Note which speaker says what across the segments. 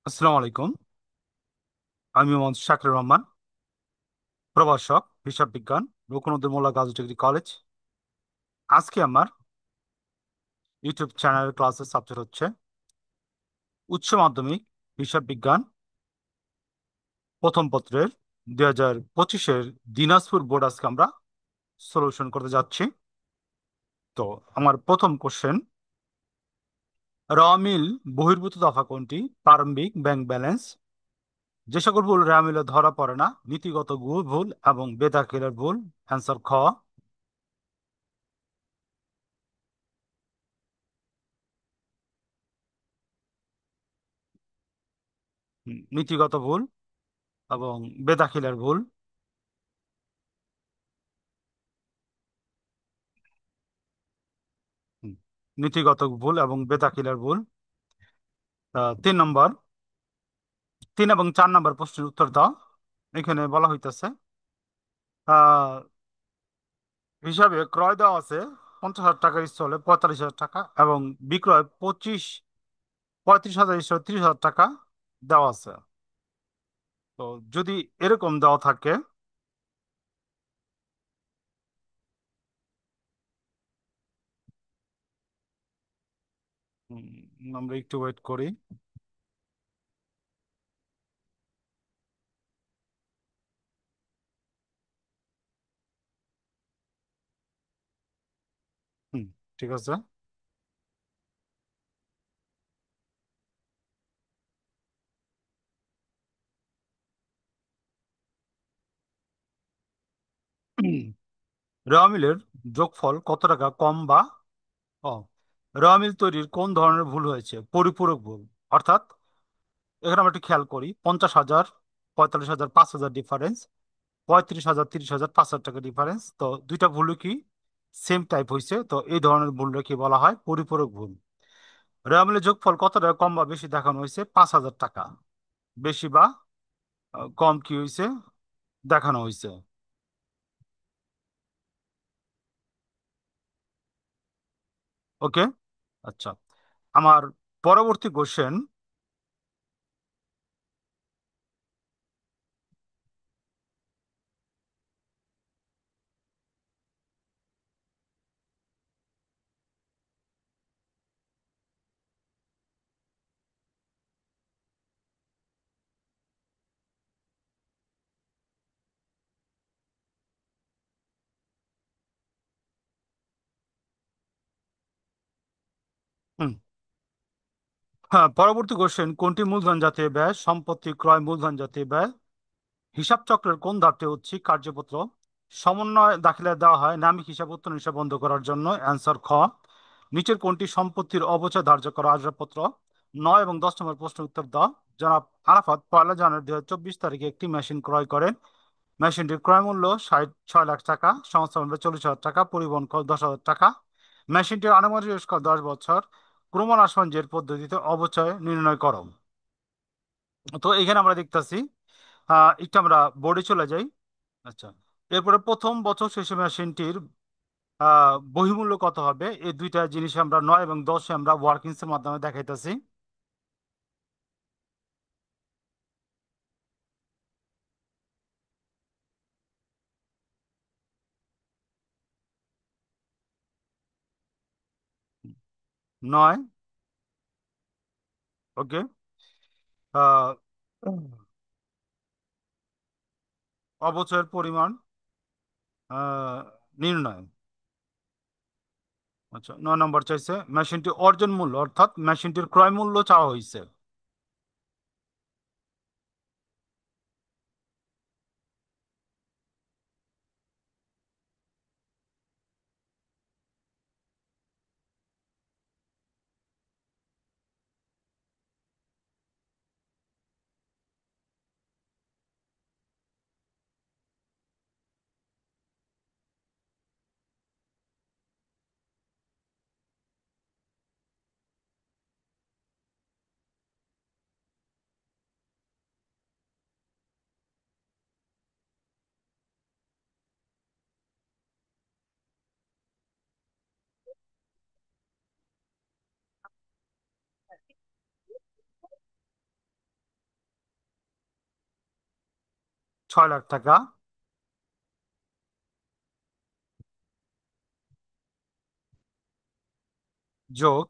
Speaker 1: আসসালামু আলাইকুম। আমি মোহাম্মদ শাকির রহমান, প্রভাষক, হিসাব বিজ্ঞান, রূপনাথ গাজী ডিগ্রি কলেজ। আজকে আমার ইউটিউব চ্যানেলের ক্লাসের সাবজেক্ট হচ্ছে উচ্চ মাধ্যমিক হিসাব বিজ্ঞান প্রথম পত্রের 2025-এর দিনাজপুর বোর্ড আজকে আমরা সলিউশন করতে যাচ্ছি। তো আমার প্রথম কোশ্চেন, র মিল বহির্ভূত দফা কোনটি? প্রারম্ভিক ব্যাংক ব্যালেন্স। যে সকল ভুল র মিলে ধরা পড়ে না, নীতিগত ভুল এবং বেদাখিলের ভুল। অ্যান্সার খ। নীতিগত ভুল এবং বেদাখিলের ভুল। হুম, নীতিগত ভুল এবং বেদাখিলের ভুল। 3 নম্বর, 3 এবং 4 নম্বর প্রশ্নের উত্তর দাও। এখানে বলা হইতেছে আহ হিসাবে ক্রয় দেওয়া আছে 50,000 টাকার স্থলে 45,000 টাকা, এবং বিক্রয় 35,000 স্থলে 30,000 টাকা দেওয়া আছে। তো যদি এরকম দেওয়া থাকে, আমরা একটু ওয়েট করি। হুম, ঠিক আছে। রেওয়া মিলের যোগফল কত টাকা কম বা ও রেওয়া মিল তৈরির কোন ধরনের ভুল হয়েছে? পরিপূরক ভুল। অর্থাৎ এখানে আমরা একটু খেয়াল করি, 50,000, 45,000, 5,000 ডিফারেন্স, 35,000, 30,000, 5,000 টাকা ডিফারেন্স। তো দুইটা ভুল কি সেম টাইপ হয়েছে, তো এই ধরনের ভুলটা কি বলা হয়? পরিপূরক ভুল। রেওয়া মিলের যোগফল কত টাকা কম বা বেশি দেখানো হয়েছে? 5,000 টাকা বেশি বা কম কি হয়েছে দেখানো হয়েছে। ওকে, আচ্ছা। আমার পরবর্তী কোশ্চেন, হ্যাঁ, পরবর্তী কোশ্চেন, কোনটি মূলধন জাতীয় ব্যয়? সম্পত্তি ক্রয় মূলধন জাতীয় ব্যয়। হিসাব চক্রের কোন ধাপটি ঐচ্ছিক কার্যপত্র? সমন্বয় দাখিলে দেওয়া হয় নামিক হিসাব উত্তোলন হিসাব বন্ধ করার জন্য। অ্যান্সার খ। নিচের কোনটি সম্পত্তির অবচয় ধার্য করা আসবাবপত্র? 9 এবং 10 নম্বর প্রশ্নের উত্তর দাও। জনাব আরাফাত 1 জানুয়ারি 2024 তারিখে একটি মেশিন ক্রয় করেন। মেশিনটির ক্রয় মূল্য 6.5 লাখ টাকা, সংস্থা মূল্য 40,000 টাকা, পরিবহন খরচ 10,000 টাকা। মেশিনটির আনুমানিক আয়ুষ্কাল 10 বছর। প্রমাণ আসমানজের পদ্ধতিতে অবচয় নির্ণয় করো। তো এখানে আমরা দেখতেছি, একটু আমরা বোর্ডে চলে যাই। আচ্ছা, এরপরে প্রথম বছর শেষে মেশিনটির বহিমূল্য কত হবে? এই দুইটা জিনিস আমরা 9 এবং 10-এ আমরা ওয়ার্কিংস এর মাধ্যমে দেখাইতেছি। 9। ওকে। আহ, অবচয়ের পরিমাণ আহ, নির্ণয়। আচ্ছা, 9 নম্বর চাইছে মেশিনটি অর্জন মূল্য, অর্থাৎ মেশিনটির ক্রয় মূল্য চাওয়া হয়েছে। 6 লাখ টাকা যোগ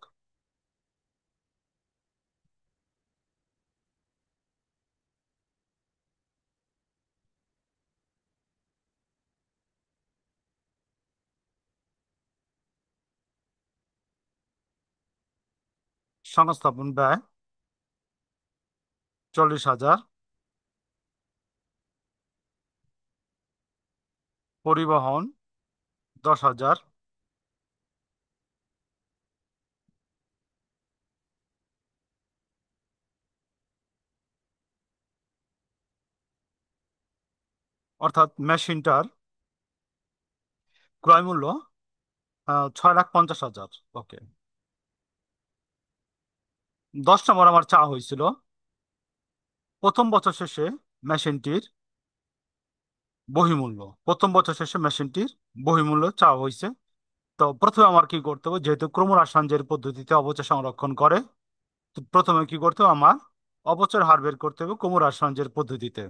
Speaker 1: সংস্থাপন ব্যয় 40,000, পরিবহন 10,000, অর্থাৎ মেশিনটার ক্রয় মূল্য 6,50,000। ওকে। 10 নম্বর আমার চা হয়েছিল প্রথম বছর শেষে মেশিনটির বহিমূল্য। প্রথম বছর শেষে মেশিনটির বহিমূল্য চা হয়েছে। তো প্রথমে আমার কি করতে হবে, যেহেতু ক্রমহ্রাসঞ্জের পদ্ধতিতে অবচয় সংরক্ষণ করে, তো প্রথমে কি করতে হবে, আমার অবচয়ের হার বের করতে হবে ক্রমহ্রাসঞ্জের পদ্ধতিতে।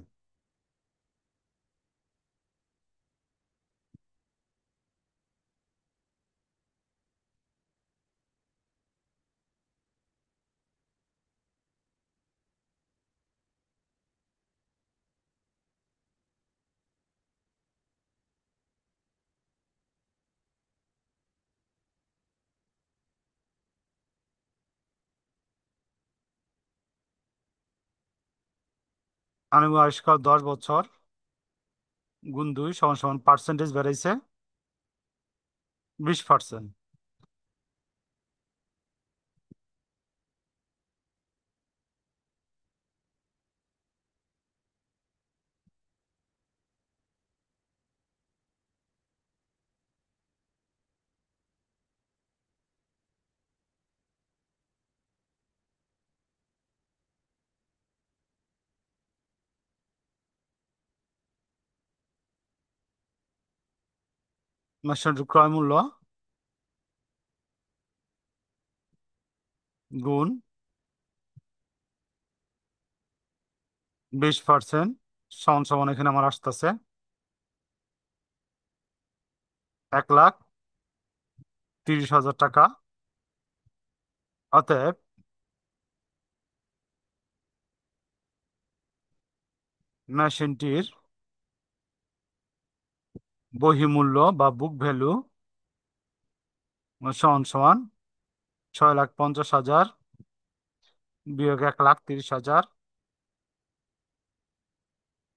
Speaker 1: আনুমানিক আয়ুষ্কাল 10 বছর গুণ 2 সমান সমান পার্সেন্টেজ বেড়েছে 20%। মেশিনটির ক্রয় মূল্য গুণ 20% সমান সমান এখানে আমার আসতেছে 1,30,000 টাকা। অতএব মেশিনটির বহিমূল্য বা বুক ভ্যালু সমান সমান 6,50,000 বিয়োগ 1,30,000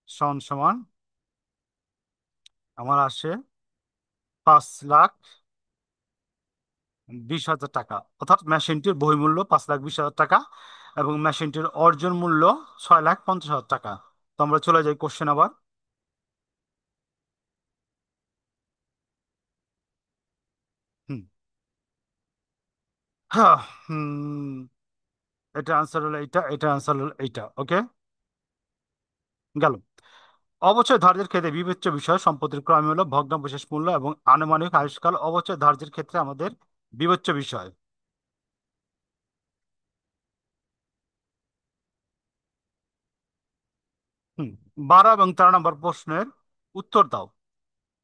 Speaker 1: সমান সমান আমার আসে 5,20,000 টাকা। অর্থাৎ মেশিনটির বহিমূল্য 5,20,000 টাকা এবং মেশিনটির অর্জন মূল্য 6,50,000 টাকা। তো আমরা চলে যাই কোশ্চেন আবার। হুম। হ্যাঁ। হুম। এটা আনসার হলো এইটা, এটা আনসার হলো এইটা। ওকে, গেল। অবচয় ধার্যের ক্ষেত্রে বিবেচ্য বিষয় সম্পত্তির ক্রয় মূল্য, ভগ্নাবশেষ মূল্য এবং আনুমানিক আয়ুষ্কাল অবচয় ধার্যের ক্ষেত্রে আমাদের বিবেচ্য বিষয়। হুম। 12 এবং 13 নম্বর প্রশ্নের উত্তর দাও।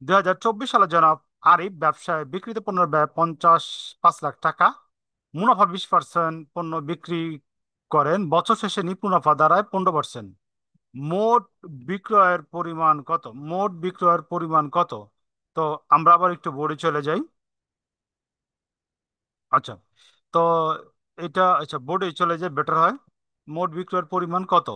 Speaker 1: 2024 সালে জনাব আরিফ ব্যবসায় বিক্রিত পণ্যের ব্যয় 55 লাখ টাকা, মুনাফা 20%, পণ্য বিক্রি করেন। বছর শেষে নিট মুনাফা দাঁড়ায় 15%। মোট বিক্রয়ের পরিমাণ কত? মোট বিক্রয়ের পরিমাণ কত? তো আমরা আবার একটু বোর্ডে চলে যাই। আচ্ছা, তো এটা আচ্ছা বোর্ডে চলে যায় বেটার হয়। মোট বিক্রয়ের পরিমাণ কত?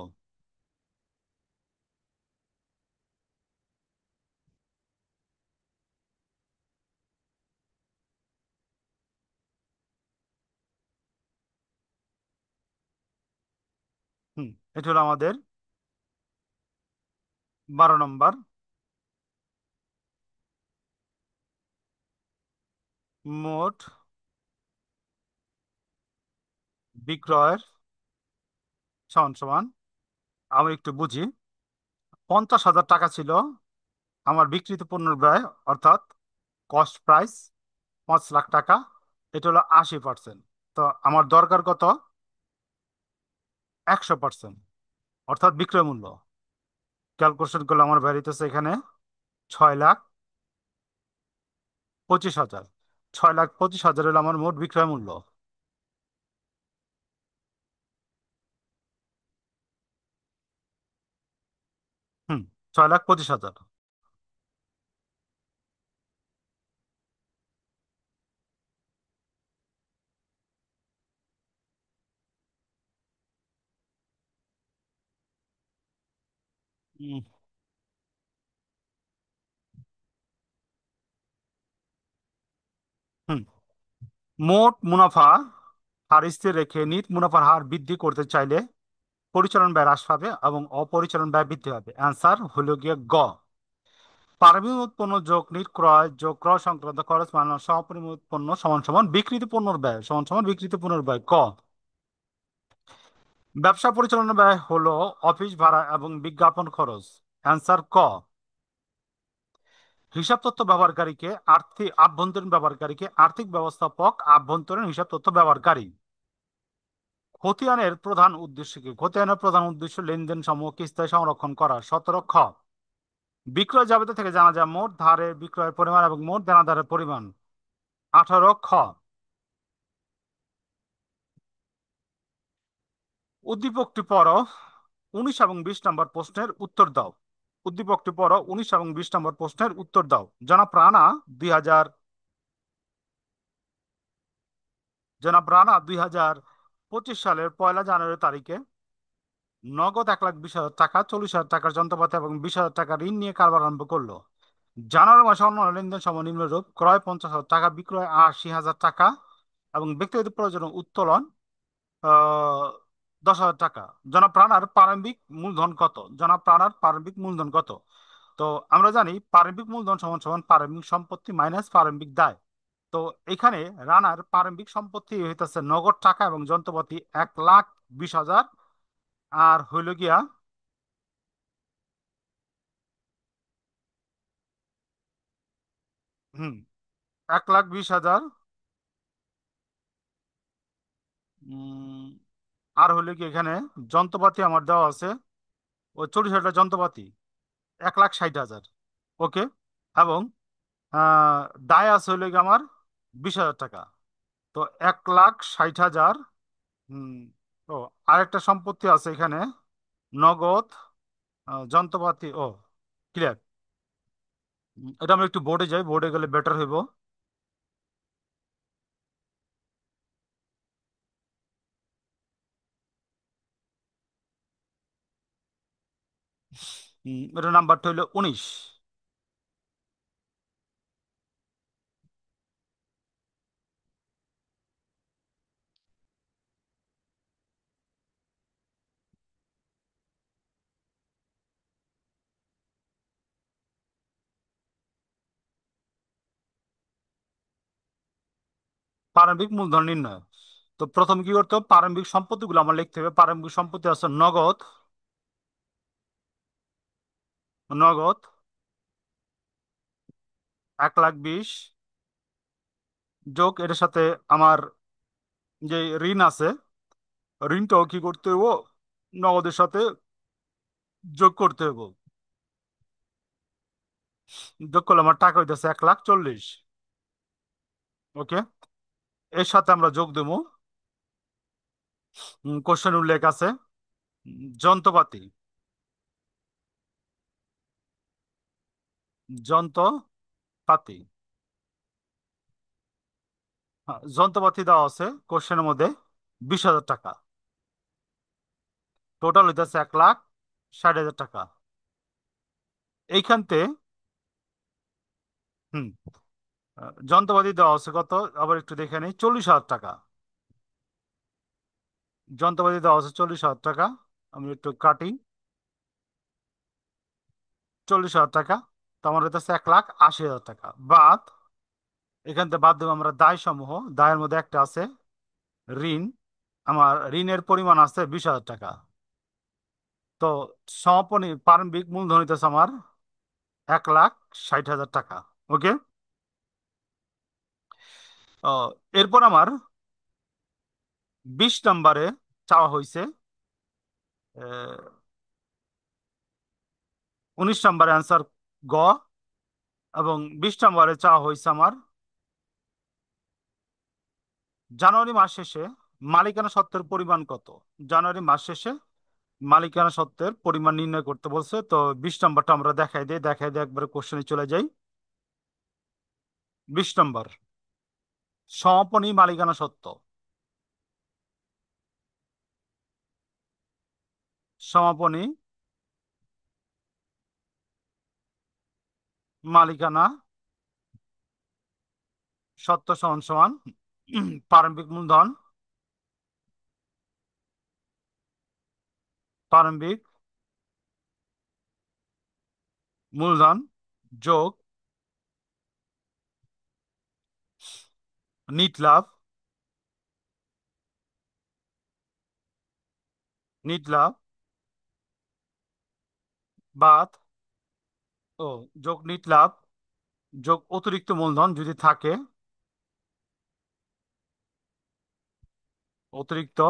Speaker 1: হুম। এটা হলো আমাদের 12 নম্বর। মোট বিক্রয়ের সমান সমান, আমি একটু বুঝি, 50,000 টাকা ছিল আমার বিক্রিত পণ্যের ব্যয়, অর্থাৎ কস্ট প্রাইস 5 লাখ টাকা। এটা হলো 80%। তো আমার দরকার কত? 100%, অর্থাৎ বিক্রয় মূল্য। ক্যালকুলেশন করলে আমার বেরিতেছে এখানে 6,25,000। 6,25,000 হলো আমার মোট বিক্রয় মূল্য। হুম, 6,25,000। হুম। হুম। মোট মুনাফা হার স্থির রেখে নিট মুনাফার হার বৃদ্ধি করতে চাইলে পরিচালন ব্যয় হ্রাস পাবে এবং অপরিচালন ব্যয় বৃদ্ধি পাবে। অ্যান্সার হলো গিয়ে গ। পারমাণবিক উৎপন্ন যোগ নিট ক্রয় যোগ ক্রয় সংক্রান্ত খরচ মানান সমপরিমাণ উৎপন্ন সমান সমান বিক্রিত পণ্যের ব্যয় সমান সমান বিক্রিত পণ্যের ব্যয়। ক। ব্যবসা পরিচালনা ব্যয় হলো অফিস ভাড়া এবং বিজ্ঞাপন খরচ। অ্যান্সার ক। হিসাব তথ্য ব্যবহারকারীকে আর্থিক আভ্যন্তরীণ ব্যবহারকারীকে আর্থিক ব্যবস্থাপক আভ্যন্তরীণ হিসাব তথ্য ব্যবহারকারী। খতিয়ানের প্রধান উদ্দেশ্য কি? খতিয়ানের প্রধান উদ্দেশ্য লেনদেন সমূহকে স্থায়ী সংরক্ষণ করা। 17 খ। বিক্রয় জাবেদা থেকে জানা যায় মোট ধারের বিক্রয়ের পরিমাণ এবং মোট দেনাদারের পরিমাণ। 18 খ। উদ্দীপকটি পড়ো, 19 এবং 20 নম্বর প্রশ্নের উত্তর দাও। উদ্দীপকটি পড়ো, 19 এবং 20 নম্বর প্রশ্নের উত্তর দাও। দুই হাজার জনাব রানা 2025 সালের 1 জানুয়ারি তারিখে নগদ 1,20,000 টাকা, 40,000 টাকার যন্ত্রপাতি এবং 20,000 টাকা ঋণ নিয়ে কারবার আরম্ভ করলো। জানুয়ারি মাসে অন্যান্য লেনদেন সময় নিম্নরূপ: ক্রয় 50,000 টাকা, বিক্রয় 80,000 টাকা এবং ব্যক্তিগত প্রয়োজনে উত্তোলন 10,000 টাকা। জনাব রানার প্রারম্ভিক মূলধন কত? জনাব রানার প্রারম্ভিক মূলধন কত? তো আমরা জানি প্রারম্ভিক মূলধন সমান সমান প্রারম্ভিক সম্পত্তি মাইনাস প্রারম্ভিক দায়। তো এখানে রানার প্রারম্ভিক সম্পত্তি হইতেছে নগদ টাকা এবং যন্ত্রপাতি 1,20,000। আর হইল গিয়া, হুম, 1,20,000। উম, আর হইল কি এখানে যন্ত্রপাতি আমার দেওয়া আছে ও 40,000 যন্ত্রপাতি, 1,60,000। ওকে। এবং আহ দায় আছে হইল গিয়ে আমার 20,000 টাকা। তো 1,60,000। হুম। ও, আরেকটা সম্পত্তি আছে এখানে, নগদ, যন্ত্রপাতি। ও, ক্লিয়ার। এটা আমরা একটু বোর্ডে যাই, বোর্ডে গেলে বেটার হইব। এটা নাম্বারটা হইলো 19। প্রারম্ভিক মূলধন নির্ণয়। তো প্রথম কি করতে হবে? প্রারম্ভিক সম্পত্তিগুলো আমার লিখতে হবে। প্রারম্ভিক সম্পত্তি আছে নগদ, নগদ 1,20,000 যোগ এটার সাথে আমার যে ঋণ আছে, ঋণটাও কি করতে হইব? নগদের সাথে যোগ করতে হইব। যোগ করলে আমার টাকা হইতেছে 1,40,000। ওকে। এর সাথে আমরা যোগ দেবো, কোশ্চেন উল্লেখ আছে, যন্ত্রপাতি, যন্ত্রপাতি। হ্যাঁ, যন্ত্রপাতি দেওয়া আছে কোশ্চেনের মধ্যে 20,000 টাকা। টোটাল হইতেছে 1,60,000 টাকা। এইখানতে, হুম, যন্ত্রপাতি দেওয়া আছে কত? আবার একটু দেখে নেই, 40,000 টাকা। যন্ত্রপাতি দেওয়া আছে 40,000 টাকা। আমি একটু কাটি, 40,000 টাকা। তো আমার হইতেছে 1,80,000 টাকা বাদ। এখান থেকে বাদ দেবো আমরা দায় সমূহ। দায়ের মধ্যে একটা আছে ঋণ। আমার ঋণের পরিমাণ আছে 20,000 টাকা। তো সমাপনী প্রারম্ভিক মূলধন হইতেছে আমার 1,60,000 টাকা। ওকে। এরপর আমার 20 নম্বরে চাওয়া হয়েছে 19 নম্বরে অ্যান্সার গ। এবং 20 নম্বরে চাওয়া হয়েছে আমার জানুয়ারি মাস শেষে মালিকানা সত্ত্বের পরিমাণ কত। জানুয়ারি মাস শেষে মালিকানা সত্ত্বের পরিমাণ নির্ণয় করতে বলছে। তো 20 নম্বরটা আমরা দেখাই দিই একবারে কোশ্চেনে চলে যাই। 20 নম্বর, সমাপনী মালিকানা সত্ত্ব। সমাপনী মালিকানা সত্ত্ব সমান সমান প্রারম্ভিক মূলধন, প্রারম্ভিক মূলধন যোগ নিট লাভ, নিট লাভ বাদ ও যোগ নিট লাভ যোগ অতিরিক্ত মূলধন যদি থাকে, অতিরিক্ত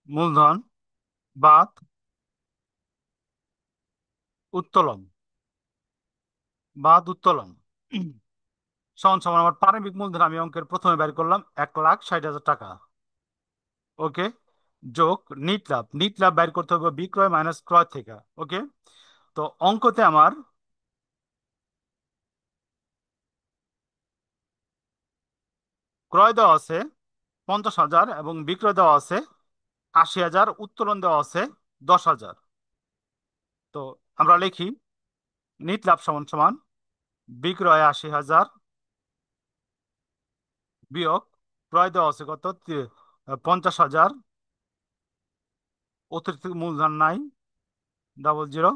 Speaker 1: মূলধন বাদ উত্তোলন, উত্তোলন সমান সমান আমার প্রারম্ভিক মূলধন আমি অঙ্কের প্রথমে বের করলাম 1,60,000 টাকা। ওকে, যোগ নিট লাভ, নিট লাভ বের করতে হবে বিক্রয় মাইনাস ক্রয় থেকে। ওকে, তো অঙ্কতে আমার ক্রয় দেওয়া আছে 50,000 এবং বিক্রয় দেওয়া আছে 80,000, উত্তোলন দেওয়া আছে 10,000। তো আমরা লিখি নিট লাভ সমান সমান বিক্রয় 80,000 বিয়োগ ক্রয় দেওয়া আছে কত 50,000, অতিরিক্ত মূলধন নাই 00,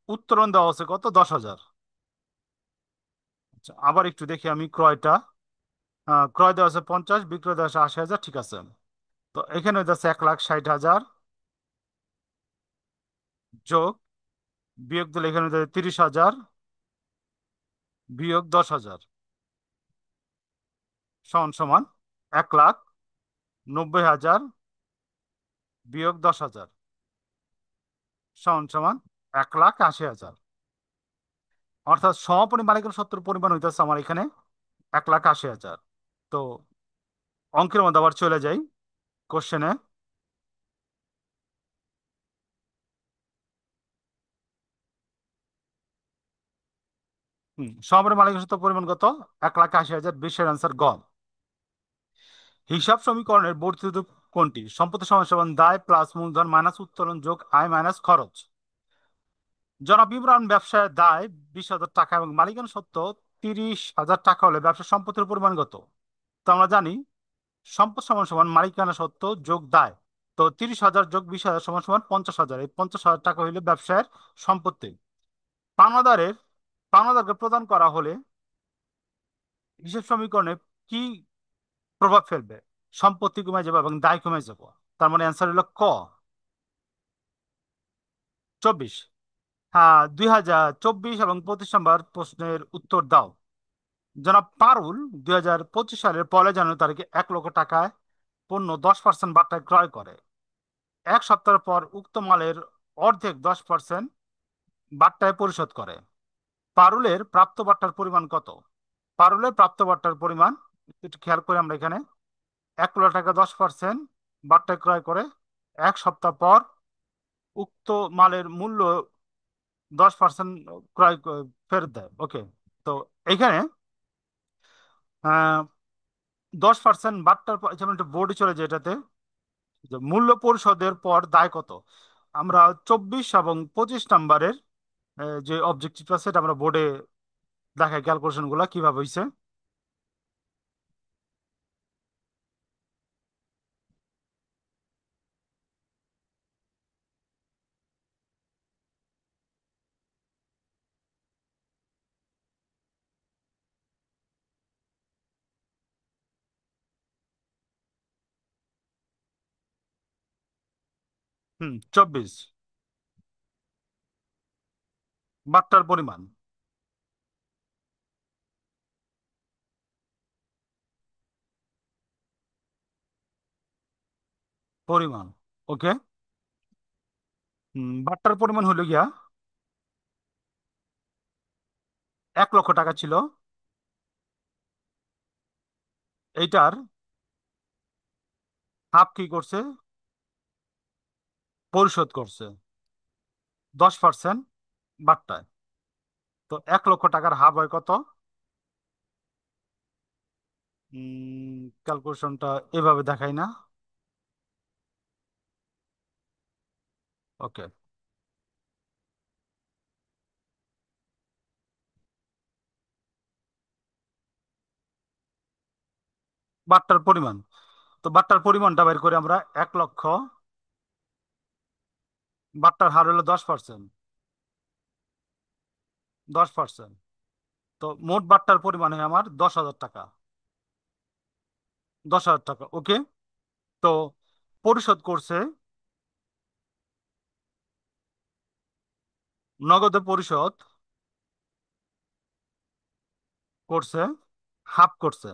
Speaker 1: উত্তোলন দেওয়া আছে কত 10,000। আচ্ছা, আবার একটু দেখি আমি ক্রয়টা। ক্রয় দেওয়া আছে 50, বিক্রয় দেওয়া আছে 80,000, ঠিক আছে। তো এখানে হচ্ছে 1,60,000 যোগ বিয়োগ দিলে এখানে হচ্ছে 30,000 বিয়োগ 10,000 সমান সমান 1,90,000 বিয়োগ 10,000 সমান সমান 1,80,000। অর্থাৎ সমাপনী মালিকানা সত্ত্বের পরিমাণ হইতেছে আমার এখানে 1,80,000। তো অঙ্কের মধ্যে আবার চলে যাই কোশ্চেনে। সমাপনী মালিকানা সত্ত্বের পরিমাণ কত? 1,80,000। 20-এর অ্যান্সার গ। হিসাব সমীকরণের বর্ধিত কোনটি? সম্পত্তি সমান সমান দায় প্লাস মূলধন মাইনাস উত্তোলন যোগ আয় মাইনাস খরচ। জনাব ইমরান ব্যবসায় দায় 20,000 টাকা এবং মালিকানা সত্ত্ব 30,000 টাকা হলে ব্যবসার সম্পত্তির পরিমাণ কত? তো আমরা জানি সম্পদ সমান সমান মালিকানা সত্ত্ব যোগ দায়। তো 30,000 যোগ 20,000 সমান সমান 50,000। এই 50,000 টাকা হইলে ব্যবসায়ের সম্পত্তি। পাওনাদারের পাওনাদারকে প্রদান করা হলে হিসাব সমীকরণে কি প্রভাব ফেলবে? সম্পত্তি কমে যাবে এবং দায় কমে যাবে। তার মানে অ্যান্সার হলো ক। 24। হ্যাঁ, 2024 এবং 25 নম্বর প্রশ্নের উত্তর দাও। জনাব পারুল 2025 সালের 1 জানুয়ারি তারিখে 1,00,000 টাকায় পণ্য 10% বার্তায় ক্রয় করে। এক সপ্তাহ পর উক্ত মালের অর্ধেক 10% বার্তায় পরিশোধ করে। পারুলের প্রাপ্ত বার্তার পরিমাণ কত? পারুলের প্রাপ্ত বার্তার পরিমাণ একটু খেয়াল করে আমরা এখানে 1,00,000 টাকা 10% বার্তায় ক্রয় করে, এক সপ্তাহ পর উক্ত মালের মূল্য 10% ফেরত দেয়। ওকে, তো এখানে 10% বার্তার পর যেমন একটা বোর্ডে চলে যায় এটাতে যে মূল্য পরিশোধের পর দায় কত। আমরা 24 এবং 25 নম্বরের যে অবজেক্টিভ আছে সেটা আমরা বোর্ডে দেখাই ক্যালকুলেশন গুলা কিভাবে হয়েছে। 24 বার্তার পরিমাণ। পরিমাণ। ওকে, বাট্টার পরিমাণ হলো গিয়া 1 লক্ষ টাকা ছিল। এইটার হাফ কি করছে, পরিশোধ করছে 10% বাট্টায়। তো 1 লক্ষ টাকার হাফ হয় কত? ক্যালকুলেশনটা এভাবে দেখাই না। ওকে, বাট্টার পরিমাণ। তো বাট্টার পরিমাণটা বের করে আমরা 1 লক্ষ, বাট্টার হার হলো 10%। 10%, তো মোট বাট্টার পরিমাণ হয় আমার 10,000 টাকা। 10,000 টাকা, ওকে। তো পরিশোধ করছে, নগদে পরিশোধ করছে, হাফ করছে।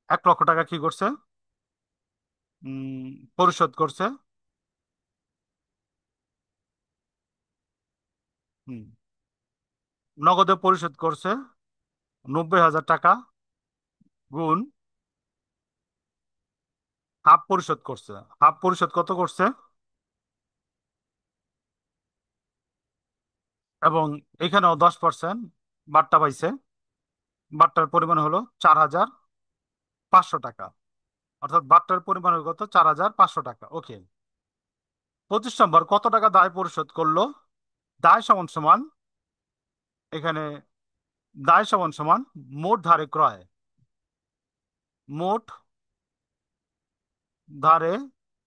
Speaker 1: 1 লক্ষ টাকা কি করছে, পরিশোধ করছে। হুম, নগদে পরিশোধ করছে 90,000 টাকা, গুণ হাফ পরিশোধ করছে। হাফ পরিশোধ কত করছে, এবং এখানেও 10% বাট্টা পাইছে। বাট্টার পরিমাণ হলো 4,500 টাকা। অর্থাৎ বাট্টার পরিমাণ হলো কত, 4,500 টাকা, ওকে। 25 নম্বর, কত টাকা দায় পরিশোধ করলো? দায় সমান সমান, এখানে দায় সমান সমান মোট ধারে ক্রয়। মোট ধারে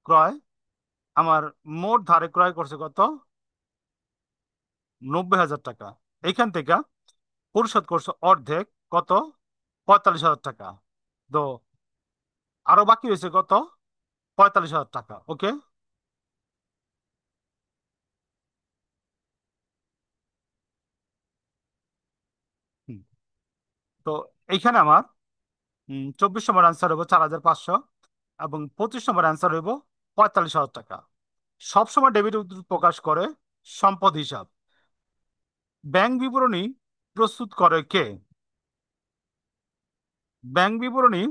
Speaker 1: ক্রয়, আমার মোট ধারে ক্রয় করছে কত, 90,000 টাকা। এইখান থেকে পরিশোধ করছে অর্ধেক, কত, 45,000 টাকা। তো আরো বাকি রয়েছে কত, 45,000 টাকা, ওকে। হুম, তো এইখানে আমার 24 নম্বর অ্যান্সার হইব 4,500, এবং 25 নম্বর অ্যান্সার হইব 45,000 টাকা। সবসময় ডেবিট উদ্ধৃতি প্রকাশ করে সম্পদ হিসাব। ব্যাংক বিবরণী প্রস্তুত করে কে? ব্যাংক বিবরণী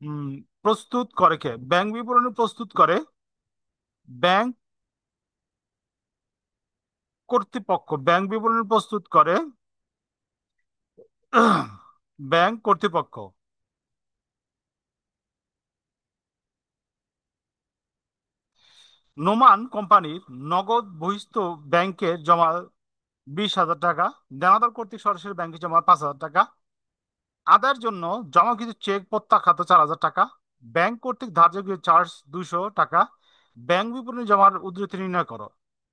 Speaker 1: উম, প্রস্তুত করে কে? ব্যাংক বিবরণী প্রস্তুত করে ব্যাংক কর্তৃপক্ষ। ব্যাংক বিবরণী প্রস্তুত করে ব্যাংক কর্তৃপক্ষ। নোমান কোম্পানির নগদ বহিস্থ ব্যাংকে জমা 20,000 টাকা, দেনাদার কর্তৃক সরাসরি ব্যাংকে জমা 5,000 টাকা, আদায়ের জন্য জমাকৃত চেক প্রত্যাখ্যাত 4,000 টাকা, ব্যাংক কর্তৃক ধার্যকৃত চার্জ 200 টাকা। ব্যাংক বিবরণী জমার উদ্ধৃতি নির্ণয় করো।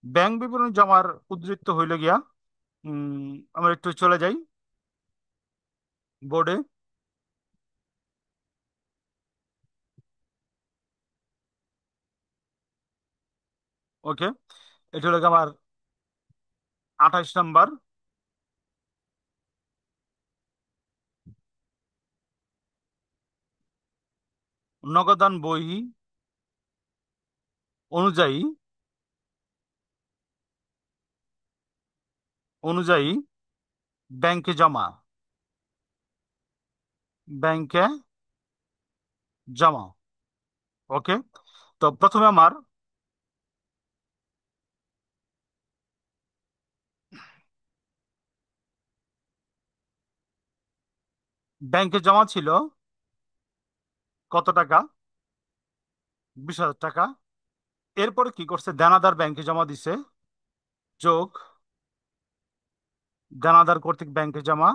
Speaker 1: ব্যাংক বিবরণী জমার উদ্ধৃত হইল গিয়া, আমরা একটু চলে যাই বোর্ডে। ওকে, এটা হলো গিয়ে আমার 28 নম্বর। নগদান বই অনুযায়ী অনুযায়ী ব্যাংকে জমা। ব্যাংকে জমা, ওকে। তো প্রথমে আমার ব্যাংকে জমা ছিল কত টাকা, 20,000 টাকা। এরপরে কি করছে, দেনাদার ব্যাংকে জমা দিছে, যোগ দেনাদার কর্তৃক ব্যাংকে জমা,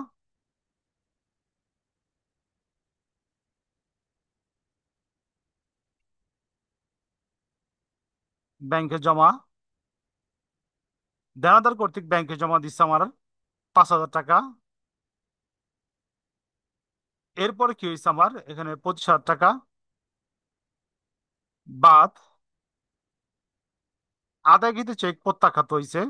Speaker 1: ব্যাংকে জমা, দেনাদার কর্তৃক ব্যাংকে জমা দিচ্ছে আমার 5,000 টাকা। এরপরে কি হয়েছে, আমার এখানে 25,000 টাকা বাদ আদায়কৃত চেক প্রত্যাখ্যাত হয়েছে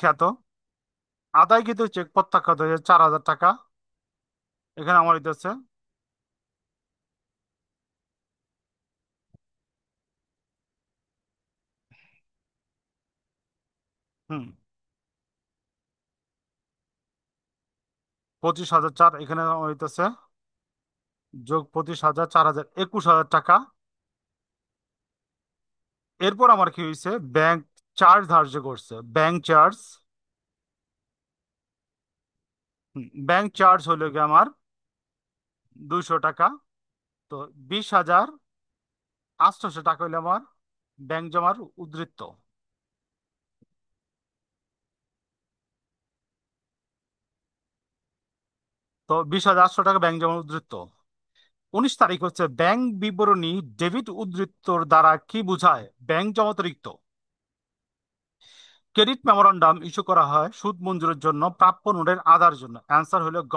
Speaker 1: খ্যাত। আদায় কিন্তু চেক প্রত্যাখ্যাত হয়েছে 4,000 টাকা। এখানে আমার হইতেছে হুম 25,004 এখানে আমার হইতেছে যোগ 25,000 4,000 21,000 টাকা। এরপর আমার কি হয়েছে, ব্যাংক চার্জ ধার্য করছে, ব্যাংক চার্জ। ব্যাংক চার্জ হলো গিয়ে আমার 200 টাকা। তো 20,800 টাকা হইলো আমার ব্যাংক জমার উদ্বৃত্ত। তো 20,800 টাকা ব্যাংক জমার উদ্বৃত্ত। 19 তারিখ হচ্ছে ব্যাংক বিবরণী ডেবিট উদ্বৃত্তর দ্বারা কি বোঝায়? ব্যাংক জমা অতিরিক্ত। ক্রেডিট মেমোরান্ডাম ইস্যু করা হয় সুদ মঞ্জুরের জন্য, প্রাপ্য নোটের আদার জন্য। অ্যান্সার হলো গ।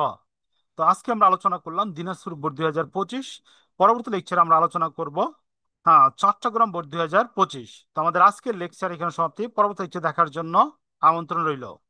Speaker 1: তো আজকে আমরা আলোচনা করলাম দিনাজপুর বোর্ড 2025। পরবর্তী লেকচারে আমরা আলোচনা করব হ্যাঁ চট্টগ্রাম বোর্ড 2025। তো আমাদের আজকের লেকচার এখানে সমাপ্তি। পরবর্তী লেকচার দেখার জন্য আমন্ত্রণ রইল।